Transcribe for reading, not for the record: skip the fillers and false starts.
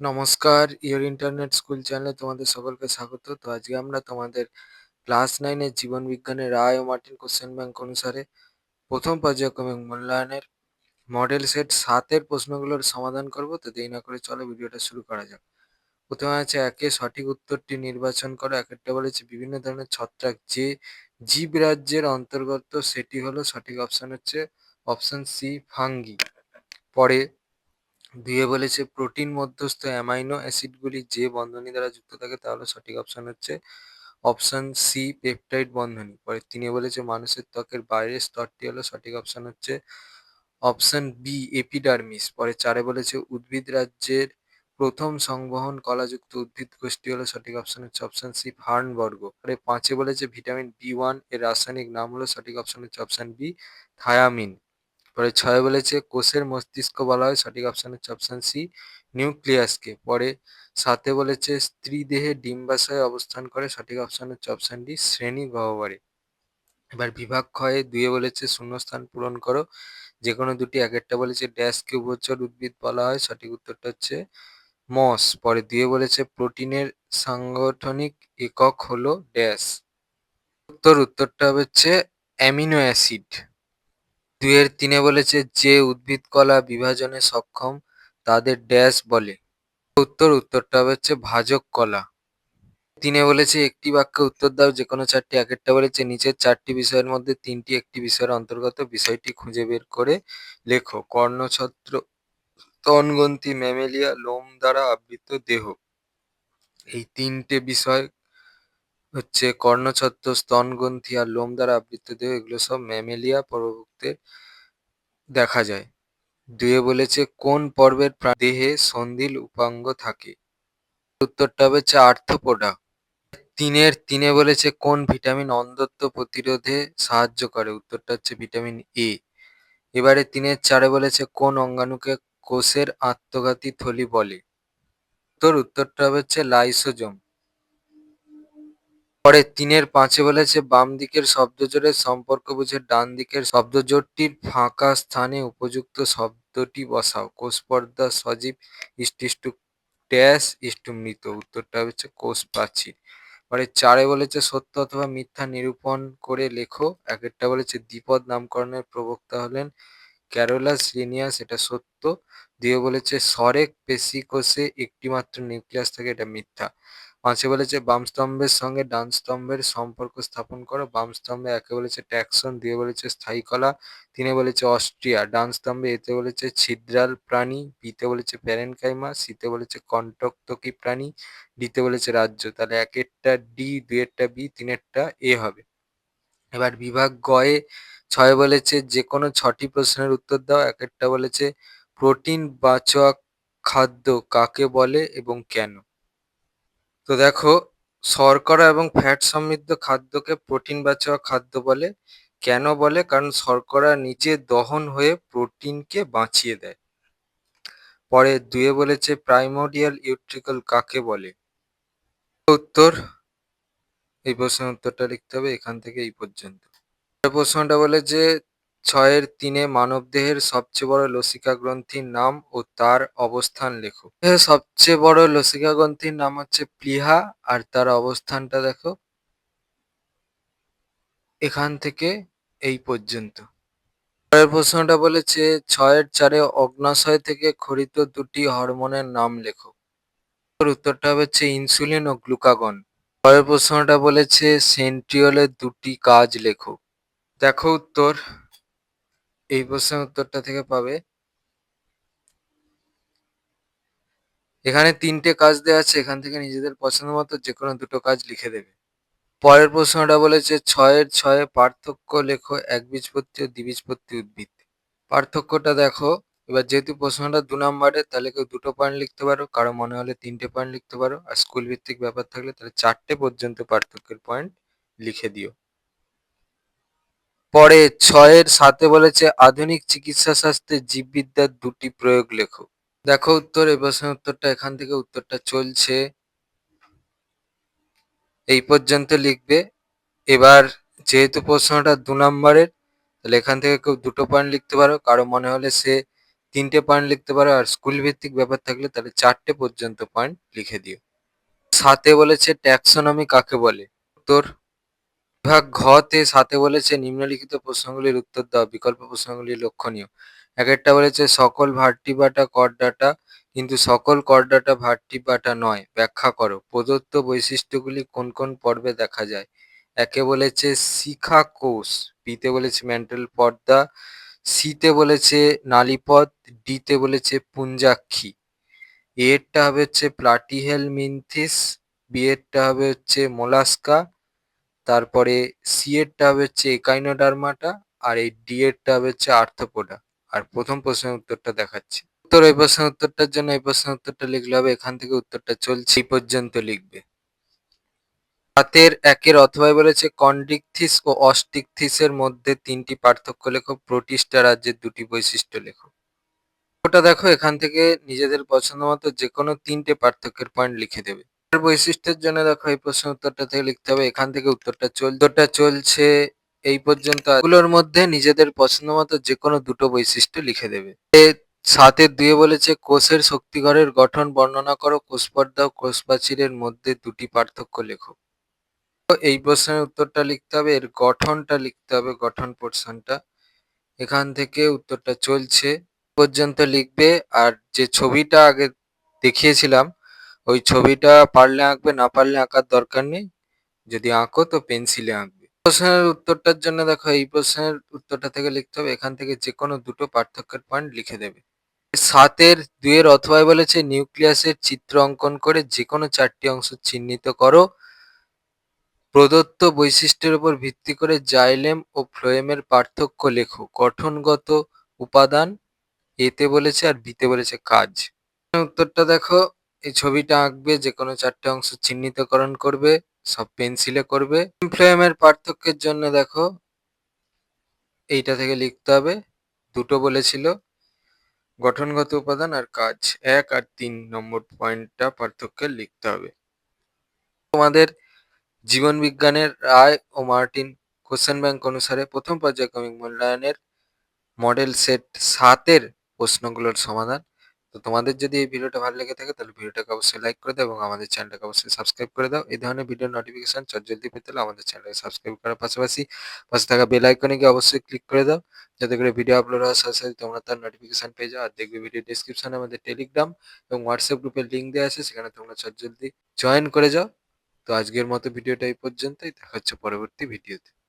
নমস্কার, your internet school চ্যানেলে তোমাদের সকলকে স্বাগত। তো আজকে আমরা তোমাদের ক্লাস 9 এর জীবন বিজ্ঞানের রায় ও মার্টিন কোশ্চেন ব্যাংক অনুসারে প্রথম পর্যায়ক্রমিক মূল্যায়নের মডেল সেট 7 এর প্রশ্নগুলোর সমাধান করব। তো দেরি না করে চলো ভিডিওটা শুরু করা যাক। প্রথমে আছে একে সঠিক উত্তরটি নির্বাচন করো। একেরটা বলেছে বিভিন্ন ধরনের ছত্রাক যে জীবরাজ্যের অন্তর্গত সেটি হলো সঠিক অপশন হচ্ছে অপশন সি ফাঙ্গি। পরে দুইয়ে বলেছে প্রোটিন মধ্যস্থ অ্যামাইনো অ্যাসিডগুলি যে বন্ধনী দ্বারা যুক্ত থাকে তাহলে সঠিক অপশন হচ্ছে অপশন সি পেপটাইড বন্ধনী। পরে তিনে বলেছে মানুষের ত্বকের বাইরের স্তরটি হলো সঠিক অপশন হচ্ছে অপশন বি এপিডার্মিস। পরে চারে বলেছে উদ্ভিদ রাজ্যের প্রথম সংবহন কলাযুক্ত উদ্ভিদ গোষ্ঠী হলো সঠিক অপশন হচ্ছে অপশন সি ফার্ন বর্গ। পরে পাঁচে বলেছে ভিটামিন বি 1 এর রাসায়নিক নাম হলো সঠিক অপশন হচ্ছে অপশন বি থায়ামিন। পরে ছয় বলেছে কোষের মস্তিষ্ক বলা হয় সঠিক অপশন হচ্ছে অপশন সি নিউক্লিয়াসকে। পরে সাথে বলেছে স্ত্রী দেহে ডিম্বাশয়ে অবস্থান করে সঠিক অপশন হচ্ছে অপশন ডি শ্রেণী গহ্বরে। এবার বিভাগ ক্ষয়ে দুইয়ে বলেছে শূন্যস্থান পূরণ করো যে কোনো দুটি। একেরটা বলেছে ড্যাশকে উভচর উদ্ভিদ বলা হয় সঠিক উত্তরটা হচ্ছে মস। পরে দুইয়ে বলেছে প্রোটিনের সাংগঠনিক একক হলো ড্যাশ। উত্তরটা হচ্ছে অ্যামিনো অ্যাসিড। দুইয়ের তিনে বলেছে যে উদ্ভিদ কলা বিভাজনে সক্ষম তাদের ড্যাশ বলে। উত্তরটা হচ্ছে ভাজক কলা। তিনে বলেছে একটি বাক্যে উত্তর দাও যে কোনো চারটি। একেরটা বলেছে নিচের চারটি বিষয়ের মধ্যে তিনটি একটি বিষয়ের অন্তর্গত, বিষয়টি খুঁজে বের করে লেখো। কর্ণছত্র, স্তনগ্রন্থি, ম্যামেলিয়া, লোম দ্বারা আবৃত দেহ। এই তিনটে বিষয় হচ্ছে কর্ণছত্র, স্তনগ্রন্থি আর লোম দ্বারা আবৃত দেহ, এগুলো সব ম্যামেলিয়া পর্বভুক্তে দেখা যায়। দুয়ে বলেছে কোন পর্বের দেহে সন্ধিল উপাঙ্গ থাকে। উত্তরটা হচ্ছে আর্থ্রোপোডা। তিনে বলেছে কোন ভিটামিন অন্ধত্ব প্রতিরোধে সাহায্য করে। উত্তরটা হচ্ছে ভিটামিন এ। এবারে তিনের চারে বলেছে কোন অঙ্গাণুকে কোষের আত্মঘাতী থলি বলে। উত্তরটা হচ্ছে লাইসোজোম। পরে তিনের পাঁচে বলেছে বাম দিকের শব্দজোড়ের সম্পর্ক বুঝে ডান দিকের শব্দজোড়টির ফাঁকা স্থানে উপযুক্ত শব্দটি বসাও। কোষ পর্দা সজীব ইষ্টিষ্টু ড্যাশ ইষ্টু মৃত। উত্তরটা হচ্ছে কোষ প্রাচীর। পরে চারে বলেছে সত্য অথবা মিথ্যা নিরূপণ করে লেখো। একেরটা বলেছে দ্বিপদ নামকরণের প্রবক্তা হলেন ক্যারোলাস লিনিয়াস, এটা সত্য। দিয়ে বলেছে সরেক পেশি কোষে একটি মাত্র নিউক্লিয়াস থাকে, এটা মিথ্যা। পাঁচে বলেছে বাম স্তম্ভের সঙ্গে ডান স্তম্ভের সম্পর্ক স্থাপন করো। বাম স্তম্ভে একে বলেছে ট্যাক্সন, দিয়ে বলেছে স্থায়ী কলা, তিনে বলেছে অস্ট্রিয়া। ডান স্তম্ভে এতে বলেছে ছিদ্রাল প্রাণী, বিতে বলেছে প্যারেনকাইমা, সিতে বলেছে কণ্টকতকী প্রাণী, ডিতে বলেছে রাজ্য। তাহলে একেরটা ডি, দুইয়েরটা বি, তিনেরটা এ হবে। এবার বিভাগ গয়ে ছয় বলেছে যে কোনো ছটি প্রশ্নের উত্তর দাও। একেরটা বলেছে প্রোটিন বাচক খাদ্য কাকে বলে এবং কেন। তো দেখো, শর্করা এবং ফ্যাট সমৃদ্ধ খাদ্যকে প্রোটিন বাচক খাদ্য বলে। কেন বলে? কারণ শর্করা নিজে দহন হয়ে প্রোটিনকে বাঁচিয়ে দেয়। পরে দুয়ে বলেছে প্রাইমোডিয়াল ইউট্রিকল কাকে বলে। উত্তর, এই প্রশ্নের উত্তরটা লিখতে হবে এখান থেকে এই পর্যন্ত। প্রশ্নটা বলে যে ছয়ের তিনে মানবদেহের সবচেয়ে বড় লসিকা গ্রন্থির নাম ও তার অবস্থান লেখো। সবচেয়ে বড় লসিকা গ্রন্থির নাম হচ্ছে প্লীহা, আর তার অবস্থানটা দেখো এখান থেকে এই পর্যন্ত। পরের প্রশ্নটা বলেছে ছয়ের চারে অগ্নাশয় থেকে খরিত দুটি হরমোনের নাম লেখো। উত্তরটা হচ্ছে ইনসুলিন ও গ্লুকাগন। পরের প্রশ্নটা বলেছে সেন্ট্রিওলের দুটি কাজ লেখো। দেখো উত্তর, এই প্রশ্নের উত্তরটা থেকে পাবে। এখানে তিনটে কাজ দেওয়া আছে, এখান থেকে নিজেদের পছন্দ মতো যে কোনো দুটো কাজ লিখে দেবে। পরের প্রশ্নটা বলেছে ছয়ের ছয়ে পার্থক্য লেখো একবীজপত্রী ও দ্বিবীজপত্রী উদ্ভিদ। পার্থক্যটা দেখো, এবার যেহেতু প্রশ্নটা 2 নম্বরের তাহলে কেউ 2টো পয়েন্ট লিখতে পারো, কারো মনে হলে 3টে পয়েন্ট লিখতে পারো, আর স্কুল ভিত্তিক ব্যাপার থাকলে তাহলে 4টে পর্যন্ত পার্থক্যের পয়েন্ট লিখে দিও। পরে ছয়ের সাথে বলেছে আধুনিক চিকিৎসা শাস্ত্রে জীববিদ্যার দুটি প্রয়োগ লেখো। দেখো উত্তর, এই প্রশ্নের উত্তরটা এখান থেকে উত্তরটা চলছে, এই পর্যন্ত লিখবে। এবার যেহেতু প্রশ্নটা 2 নম্বরের তাহলে এখান থেকে কেউ 2টো পয়েন্ট লিখতে পারো, কারো মনে হলে সে 3টে পয়েন্ট লিখতে পারো, আর স্কুল ভিত্তিক ব্যাপার থাকলে তাহলে 4টে পর্যন্ত পয়েন্ট লিখে দিও। 7 বলেছে ট্যাক্সোনমি কাকে বলে? উত্তর বিভাগ ঘ তে 7 বলেছে নিম্নলিখিত প্রশ্নগুলির উত্তর দাও, বিকল্প প্রশ্নগুলি লক্ষণীয়। একটা বলেছে সকল ভার্টিব্রাটা করডাটা, কিন্তু সকল করডাটা ভার্টিব্রাটা নয়, ব্যাখ্যা করো। প্রদত্ত বৈশিষ্ট্যগুলি কোন কোন পর্বে দেখা যায়? একে বলেছে শিখা কোষ, বিতে বলেছে মেন্টাল পর্দা, সিতে বলেছে নালীপথ, ডিতে বলেছে পুঞ্জাক্ষী। এরটা হবে হচ্ছে প্লাটিহেলমিনথিস, বি এরটা হবে হচ্ছে মোলাস্কা, তারপরে সি এরটা হবে হচ্ছে একাইনোডার্মাটা, আর এই ডি এরটা হবে হচ্ছে আর্থ্রোপোডা। আর প্রথম প্রশ্নের উত্তরটা দেখাচ্ছি। উত্তর এই প্রশ্নের উত্তরটার জন্য এই প্রশ্নের উত্তরটা লিখলে হবে, এখান থেকে উত্তরটা চলছে এই পর্যন্ত লিখবে। হাতের একের অথবা বলেছে কন্ডিকথিস ও অস্টিকথিসের মধ্যে 3টি পার্থক্য লেখো, প্রোটিস্টা রাজ্যের 2টি বৈশিষ্ট্য লেখো। ওটা দেখো, এখান থেকে নিজেদের পছন্দ মতো যে কোনো 3টে পার্থক্যের পয়েন্ট লিখে দেবে। বৈশিষ্ট্যের জন্য দেখো এই প্রশ্নের উত্তরটা থেকে লিখতে হবে, এখান থেকে উত্তরটা চলছে এই পর্যন্ত। এগুলোর মধ্যে নিজেদের পছন্দ মতো যে কোনো 2টো বৈশিষ্ট্য লিখে দেবে। 7 2 বলেছে কোষের শক্তিঘরের গঠন বর্ণনা করো, কোষপর্দা ও কোষপ্রাচীরের মধ্যে 2টি পার্থক্য লেখো। এই প্রশ্নের উত্তরটা লিখতে হবে, এর গঠনটা লিখতে হবে, গঠন পোর্শনটা। এখান থেকে উত্তরটা চলছে পর্যন্ত লিখবে। আর যে ছবিটা আগে দেখিয়েছিলাম, ওই ছবিটা পারলে আঁকবে, না পারলে আঁকার দরকার নেই, যদি আঁকো তো পেন্সিলে আঁকবে। প্রশ্নের উত্তরটার জন্য দেখো এই প্রশ্নের উত্তরটা থেকে লিখতে হবে, এখান থেকে যে কোনো 2টো পার্থক্যের পয়েন্ট লিখে দেবে। 7 2 অথবা বলেছে নিউক্লিয়াসের চিত্র অঙ্কন করে যে কোনো 4টি অংশ চিহ্নিত করো, প্রদত্ত বৈশিষ্ট্যের উপর ভিত্তি করে জাইলেম ও ফ্লোয়েমের পার্থক্য লেখো। গঠনগত উপাদান এতে বলেছে, আর বিতে বলেছে কাজ। উত্তরটা দেখো, এই ছবিটা আঁকবে, যে কোনো 4টে অংশ চিহ্নিতকরণ করবে, সব পেন্সিলে করবে। ফ্লোয়েমের পার্থক্যের জন্য দেখো এইটা থেকে লিখতে হবে, 2টো বলেছিল, গঠনগত উপাদান আর কাজ। 1 আর 3 নম্বর পয়েন্টটা পার্থক্যের লিখতে হবে। তোমাদের জীবন বিজ্ঞানের রায় ও মার্টিন কোশ্চেন ব্যাংক অনুসারে প্রথম পর্যায়ক্রমিক মূল্যায়নের মডেল সেট 7 প্রশ্নগুলোর সমাধান। তো তোমাদের যদি এই ভিডিওটা ভালো লেগে থাকে তাহলে ভিডিওটাকে অবশ্যই লাইক করে দাও এবং আমাদের চ্যানেলটাকে অবশ্যই সাবস্ক্রাইব করে দাও। এই ধরনের ভিডিও নোটিফিকেশন জলদি পেতে হলে আমাদের চ্যানেলটাকে সাবস্ক্রাইব করার পাশাপাশি পাশে থাকা বেল আইকনে গিয়ে অবশ্যই ক্লিক করে দাও, যাতে করে ভিডিও আপলোড হওয়ার সাথে সাথে তোমরা তার নোটিফিকেশন পেয়ে যাও। আর দেখবে ভিডিও ডেসক্রিপশনে আমাদের টেলিগ্রাম এবং হোয়াটসঅ্যাপ গ্রুপের লিঙ্ক দেওয়া আছে, সেখানে তোমরা জলদি জয়েন করে যাও। তো আজকের মতো ভিডিওটা এই পর্যন্তই, দেখা হচ্ছে পরবর্তী ভিডিওতে।